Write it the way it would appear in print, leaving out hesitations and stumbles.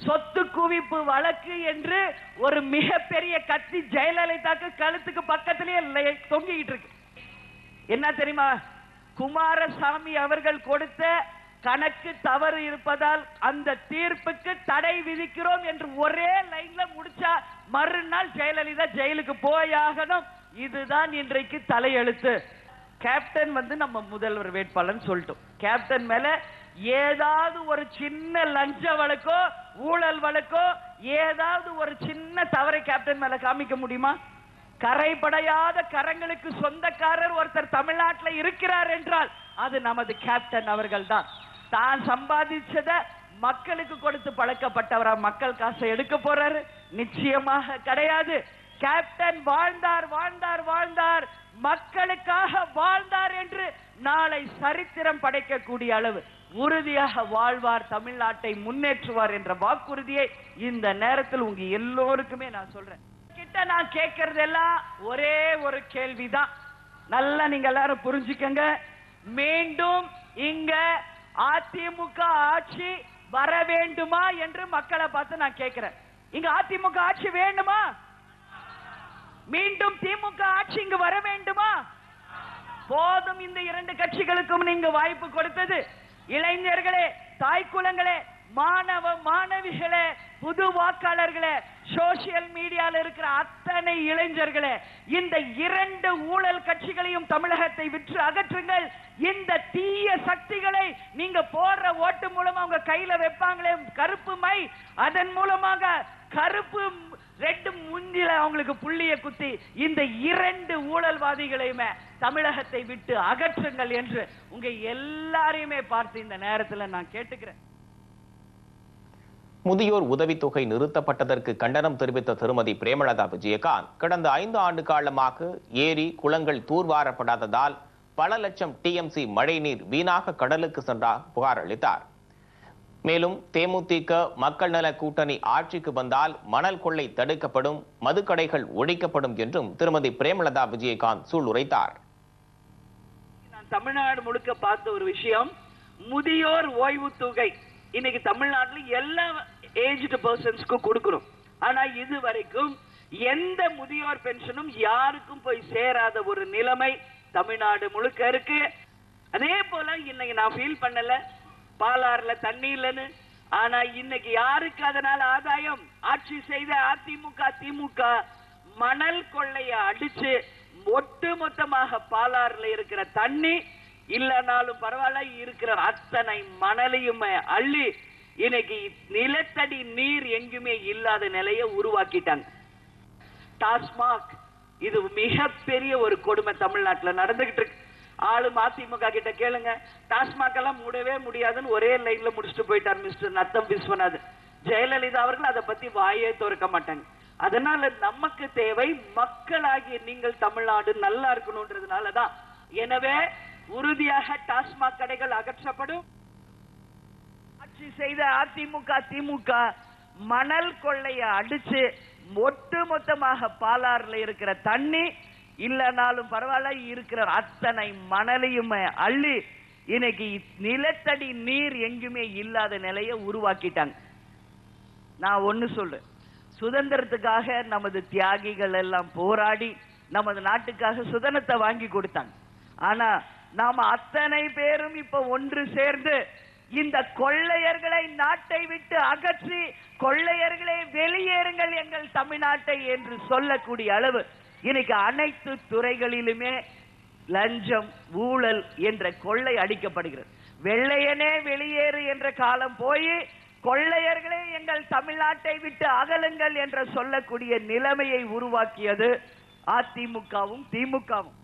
சொத்து குவிப்பு வழக்கு என்று ஒரு மிகப்பெரிய கத்தி ஜெயலலிதாக்கு கழுத்துக்கு பக்கத்திலேயே தொங்கிட்டு இருக்கு. என்ன தெரியுமா? குமாரசாமி அவர்கள் கொடுத்த கணக்கு தவறு இருப்பதால் அந்த தீர்ப்புக்கு தடை விதிக்கிறோம் என்று ஒரே லைன்ல முடிச்சா மறுநாள் ஜெயலலிதா ஜெயிலுக்கு போயாகணும். இதுதான் இன்றைக்கு தலையெழுத்து. கேப்டன் நம்ம முதல்வர் வேட்பாளர் சொல்லிட்டோம். கேப்டன் மேல ஏதாவது ஒரு சின்ன லஞ்ச வழக்கோ ஊழல் வழக்கோ ஏதாவது ஒரு சின்ன தவறை கேப்டன் மேல காமிக்க முடியுமா? கரைபடையாத கரங்களுக்கு சொந்தக்காரர் ஒருத்தர் தமிழ்நாட்டில் இருக்கிறார் என்றால் அது நமது கேப்டன் அவர்கள் தான். தான் சம்பாதிச்சத மக்களுக்கு கொடுத்து பழக்கப்பட்டவரா மக்கள் காசை எடுக்க போறாரு? நிச்சயமாக கிடையாது. கேப்டன் வாழ்ந்தார் வாழ்ந்தார் வாழ்ந்தார், மக்களுக்காக வாழ்ந்தார் என்று நாளை சரித்திரம் படைக்கக்கூடிய அளவு உறுதியாக வாழ்வார், தமிழ்நாட்டை முன்னேற்றுவார் என்ற வாக்குறுதியை இந்த நேரத்தில் உங்க எல்லோருக்குமே நான் சொல்றேன். கிட்ட நான் கேட்கறதெல்லாம் ஒரே ஒரு கேள்விதான். நல்லா நீங்க எல்லாரும் புரிஞ்சுக்கங்க. மீண்டும் இங்க அதிமுக ஆட்சி வர வேண்டுமா என்று மக்களை பார்த்து நான் கேட்கிறேன். இங்க அதிமுக ஆட்சி வேண்டுமா? மீண்டும் திமுக ஆட்சி இங்கு வர வேண்டுமா? போதும் இந்த இரண்டு கட்சிகளுக்கும் நீங்க வாய்ப்பு கொடுத்தது. இளைஞர்களே, தாய்க்குலங்களே, மாணவ மாணவிகளே, புது வாக்காளர்களே, சோசியல் மீடியால இருக்கிற அத்தனை இளைஞர்களே, இந்த இரண்டு ஊழல் கட்சிகளையும் தமிழகத்தை விற்று அகற்றுங்கள். இந்த தீய சக்திகளை நீங்க போடுற ஓட்டு மூலமா உங்க கையில வைப்பாங்களே கருப்பு மை, அதன் மூலமாக கருப்பு ரெட்டு முஞ்சில அவங்களுக்கு புள்ளிய குத்தி இந்த இரண்டு ஊழல்வாதிகளையுமே தமிழகத்தை விட்டு அகற்றுங்கள் என்று உங்க எல்லாரையுமே பார்த்து இந்த நேரத்தில் நான் கேட்டுக்கிறேன். முதியோர் உதவித்தொகை நிறுத்தப்பட்டதற்கு கண்டனம் தெரிவித்த திருமதி பிரேமலதா விஜயகாந்த், கடந்த 5 ஆண்டு காலமாக ஏரி குளங்கள் தூர்வாரப்படாததால் பல லட்சம் டிஎம்சி மழைநீர் வீணாக கடலுக்கு சென்றார் புகார் அளித்தார். மேலும் தேமுதிக மக்கள் நல கூட்டணி ஆட்சிக்கு வந்தால் மணல் கொள்ளை தடுக்கப்படும், மதுக்கடைகள் ஒழிக்கப்படும் என்றும் திருமதி பிரேமலதா விஜயகாந்த் சூளுரைத்தார். நான் தமிழ்நாடு முழுக்க பார்த்த ஒரு விஷயம், முதியோர் ஓய்வு தொகை இன்னைக்கு தமிழ்நாட்டில் எல்லா ஏஜ்டு பர்சன்ஸ்க்கும் கொடுக்கிறோம். ஆனா இது வரைக்கும் எந்த முதியோர் பென்ஷனும் யாருக்கும் போய் சேராத ஒரு நிலைமை தமிழ்நாடு முழுக்க இருக்கு. அதே போல இன்னைக்கு நான் ஃபீல் பண்ணல பாலாறுல தண்ணி இல்லைன்னு. ஆனா இன்னைக்கு யாருக்கு அதனால ஆதாயம்? ஆட்சி செய்த அதிமுக திமுக மணல் கொள்ளைய அடிச்சு ஒட்டு மொத்தமாக பாலாறுல இருக்கிற தண்ணி இல்லனாலும் பரவாயில்ல இருக்கிற அத்தனை மணலையுமே அள்ளி இன்னைக்கு நிலத்தடி நீர் எங்குமே இல்லாத நிலையை உருவாக்கிட்டாங்க. டாஸ்மாக் இது மிகப்பெரிய ஒரு கொடுமை தமிழ்நாட்டில் நடந்துகிட்டு இருக்கு. ஆளும் அதிமுக கிட்ட கேளுங்க, டாஸ்மாக் எல்லாம் மூடவே முடியாதுன்னு ஒரே லைன்ல முடிச்சுட்டு போயிட்டார் மிஸ்டர் நத்தம் விஸ்வநாதன். ஜெயலலிதா அவர்கள் அதை பத்தி வாயே திறக்க மாட்டாங்க. அதனால நமக்கு தேவை மக்களாகிய நீங்கள் தமிழ்நாடு நல்லா இருக்கணும்ன்றதுனாலதான். எனவே உறுதியாக டாஸ்மாக் கடைகள் அகற்றப்படும். ஆட்சி செய்த அதிமுக திமுக மணல் கொள்ளைய அடிச்சு ஒட்டு மொத்தமாக பாலாறுல இருக்கிற தண்ணி இல்லனாலும் பரவாயில்ல இருக்கிற அத்தனை மணலையுமே அள்ளி இன்னைக்கு நிலத்தடி நீர் எங்குமே இல்லாத நிலையை உருவாக்கிட்டாங்க. நான் ஒண்ணு சொல்றேன், சுதந்திரத்துக்காக நமது தியாகிகள் எல்லாம் போராடி நமது நாட்டுக்காக சுதந்திரத்தை வாங்கி கொடுத்தாங்க. ஆனா நாம அத்தனை பேரும் இப்ப ஒன்று சேர்ந்து இந்த கொள்ளையர்களை நாட்டை விட்டு அகற்றி கொள்ளையர்களை வெளியேறுங்கள் எங்கள் தமிழ்நாட்டை என்று சொல்லக்கூடிய அளவு இன்னைக்கு அனைத்து துறைகளிலுமே லஞ்சம் ஊழல் என்ற கொள்ளை அடிக்கப்படுகிறது. வெள்ளையனே வெளியேறு என்ற காலம் போய் கொள்ளையர்களே எங்கள் தமிழ்நாட்டை விட்டு அகலுங்கள் என்ற சொல்லக்கூடிய நிலைமையை உருவாக்கியது அதிமுகவும் திமுகவும்.